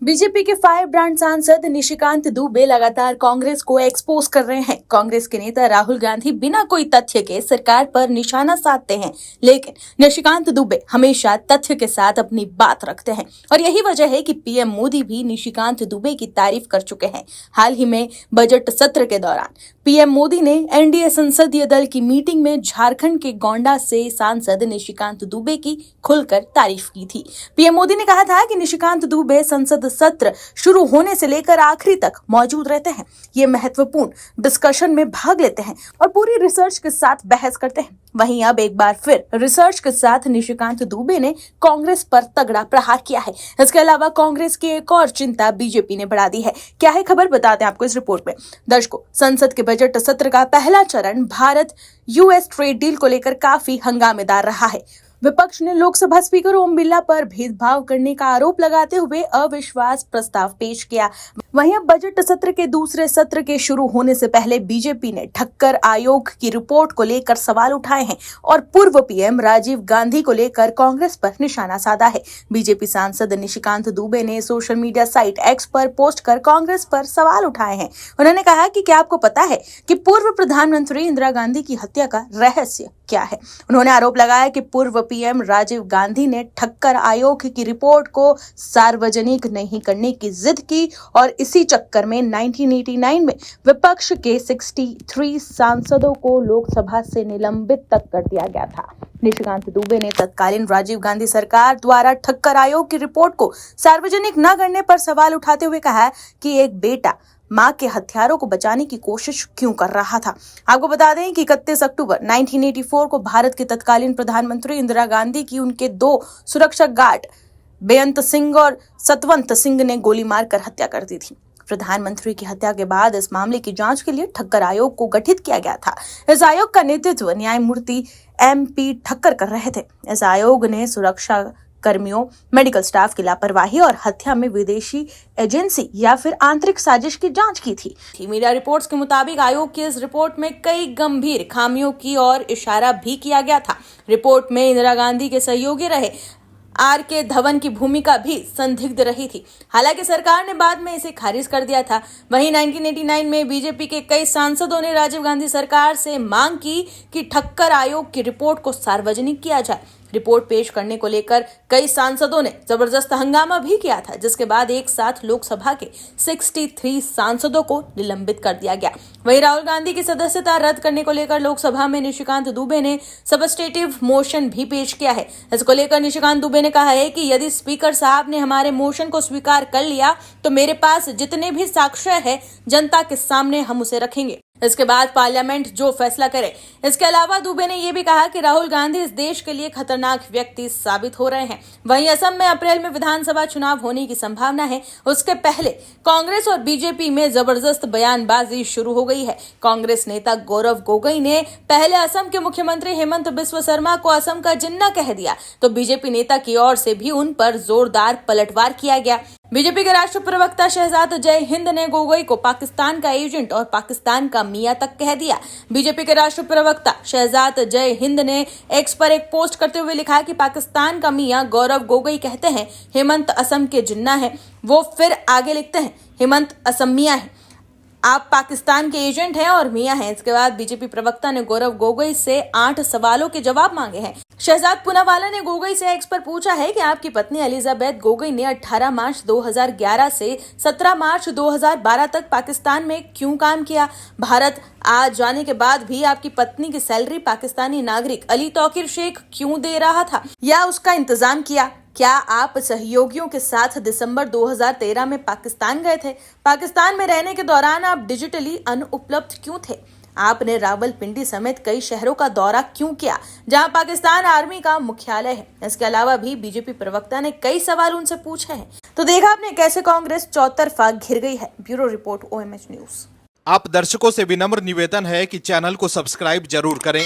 BJP के fire brand सांसद निशिकांत दुबे लगातार कांग्रेस को एक्सपोज कर रहे हैं। कांग्रेस के नेता राहुल गांधी बिना कोई तथ्य के सरकार पर निशाना साधते हैं, लेकिन निशिकांत दुबे हमेशा तथ्य के साथ अपनी बात रखते हैं और यही वजह है कि पीएम मोदी भी निशिकांत दुबे की तारीफ कर चुके हैं। हाल ही में बजट सत्र के दौरान पीएम मोदी ने एनडीए संसदीय दल की मीटिंग में झारखंड के गोंडा से सांसद निशिकांत दुबे की खुलकर तारीफ की थी। पीएम मोदी ने कहा था कि निशिकांत दुबे संसद सत्र शुरू होने से लेकर आखिरी तक मौजूद रहते हैं। ये महत्वपूर्ण डिस्कशन में भाग लेते हैं और पूरी रिसर्च के साथ बहस करते हैं। वहीं अब एक बार फिर रिसर्च के साथ निशिकांत दुबे ने कांग्रेस पर तगड़ा प्रहार किया है। इसके अलावा कांग्रेस की एक और चिंता बीजेपी ने बढ़ा दी है। क्या है खबर, बताते हैं आपको इस रिपोर्ट में। दर्शकों, संसद के बजट सत्र का पहला चरण भारत यूएस ट्रेड डील को लेकर काफी हंगामेदार रहा है। विपक्ष ने लोकसभा स्पीकर ओम बिरला पर भेदभाव करने का आरोप लगाते हुए अविश्वास प्रस्ताव पेश किया। वहीं अब बजट सत्र के दूसरे सत्र के शुरू होने से पहले बीजेपी ने ठक्कर आयोग की रिपोर्ट को लेकर सवाल उठाए हैं और पूर्व पीएम राजीव गांधी को लेकर कांग्रेस पर निशाना साधा है। बीजेपी सांसद निशिकांत दुबे ने सोशल मीडिया साइट एक्स पर पोस्ट कर कांग्रेस पर सवाल उठाए हैं। उन्होंने कहा कि क्या आपको पता है कि पूर्व प्रधानमंत्री इंदिरा गांधी की हत्या का रहस्य क्या है। उन्होंने आरोप लगाया कि पूर्व पीएम राजीव गांधी ने ठक्कर आयोग की रिपोर्ट को सार्वजनिक नहीं करने की जिद की और इसी चक्कर में 1989 में विपक्ष के 63 सांसदों को लोकसभा से निलंबित तक कर दिया गया था। निशिकांत दुबे ने तत्कालीन राजीव गांधी सरकार द्वारा ठक्कर आयोग की रिपोर्ट को सार्वजनिक न करने पर सवाल उठाते हुए कहा कि एक बेटा मां के हथियारों को बचाने की कोशिश क्यों कर रहा था। आपको बता दें कि 31 अक्टूबर 1984 को भारत के तत्कालीन प्रधानमंत्री इंदिरा गांधी की उनके दो सुरक्षा गार्ड बेअंत सिंह और सतवंत सिंह ने गोली मारकर हत्या कर दी थी। प्रधानमंत्री की हत्या के बाद इस मामले की जांच के लिए ठक्कर आयोग को गठित किया गया था। इस आयोग का नेतृत्व न्यायमूर्ति MP ठक्कर कर रहे थे। इस आयोग ने सुरक्षा कर्मियों, मेडिकल स्टाफ की लापरवाही और हत्या में विदेशी एजेंसी या फिर आंतरिक साजिश की जांच की थी। मीडिया रिपोर्ट्स के मुताबिक आयोग की इस रिपोर्ट में कई गंभीर खामियों की ओर इशारा भी किया गया था। रिपोर्ट में इंदिरा गांधी के सहयोगी रहे RK धवन की भूमिका भी संदिग्ध रही थी। हालांकि सरकार ने बाद में इसे खारिज कर दिया था। वहीं 1989 में बीजेपी के कई सांसदों ने राजीव गांधी सरकार से मांग की कि ठक्कर आयोग की रिपोर्ट को सार्वजनिक किया जाए। रिपोर्ट पेश करने को लेकर कई सांसदों ने जबरदस्त हंगामा भी किया था, जिसके बाद एक साथ लोकसभा के 63 सांसदों को निलंबित कर दिया गया। वहीं राहुल गांधी की सदस्यता रद्द करने को लेकर लोकसभा में निशिकांत दुबे ने सब्स्टिट्यूटिव मोशन भी पेश किया है। इसको लेकर निशिकांत दुबे ने कहा है कि यदि स्पीकर साहब ने हमारे मोशन को स्वीकार कर लिया तो मेरे पास जितने भी साक्ष्य है जनता के सामने हम उसे रखेंगे। इसके बाद पार्लियामेंट जो फैसला करे। इसके अलावा दुबे ने यह भी कहा कि राहुल गांधी इस देश के लिए खतरनाक व्यक्ति साबित हो रहे हैं। वहीं असम में अप्रैल में विधानसभा चुनाव होने की संभावना है। उसके पहले कांग्रेस और बीजेपी में जबरदस्त बयानबाजी शुरू हो गई है। कांग्रेस नेता गौरव गोगोई ने पहले असम के मुख्यमंत्री हेमंत बिस्वा शर्मा को असम का जिन्ना कह दिया, तो बीजेपी नेता की ओर से भी उन पर जोरदार पलटवार किया गया। बीजेपी के राष्ट्रीय प्रवक्ता शहजाद जय हिंद ने गोगोई को पाकिस्तान का एजेंट और पाकिस्तान का मियां तक कह दिया। बीजेपी के राष्ट्रीय प्रवक्ता शहजाद जय हिंद ने एक्स पर एक पोस्ट करते हुए लिखा कि पाकिस्तान का मियां गौरव गोगोई कहते हैं हेमंत असम के जिन्ना है। वो फिर आगे लिखते हैं हेमंत असम मियां है, आप पाकिस्तान के एजेंट हैं और मियां हैं। इसके बाद बीजेपी प्रवक्ता ने गौरव गोगोई से 8 सवालों के जवाब मांगे हैं। शहजाद पूनावाला ने गोगोई से एक्स पर पूछा है कि आपकी पत्नी एलिजाबेथ गोगोई ने 18 मार्च 2011 से 17 मार्च 2012 तक पाकिस्तान में क्यों काम किया। भारत आ जाने के बाद भी आपकी पत्नी की सैलरी पाकिस्तानी नागरिक अली तौकीर शेख क्यों दे रहा था या उसका इंतजाम किया। क्या आप सहयोगियों के साथ दिसंबर 2013 में पाकिस्तान गए थे। पाकिस्तान में रहने के दौरान आप डिजिटली अनुपलब्ध क्यों थे। आपने रावलपिंडी समेत कई शहरों का दौरा क्यों किया जहां पाकिस्तान आर्मी का मुख्यालय है। इसके अलावा भी बीजेपी प्रवक्ता ने कई सवाल उनसे पूछे हैं। तो देखा आपने कैसे कांग्रेस चौतरफा घिर गई है। Bureau report OMH news. आप दर्शकों से विनम्र निवेदन है कि चैनल को सब्सक्राइब जरूर करें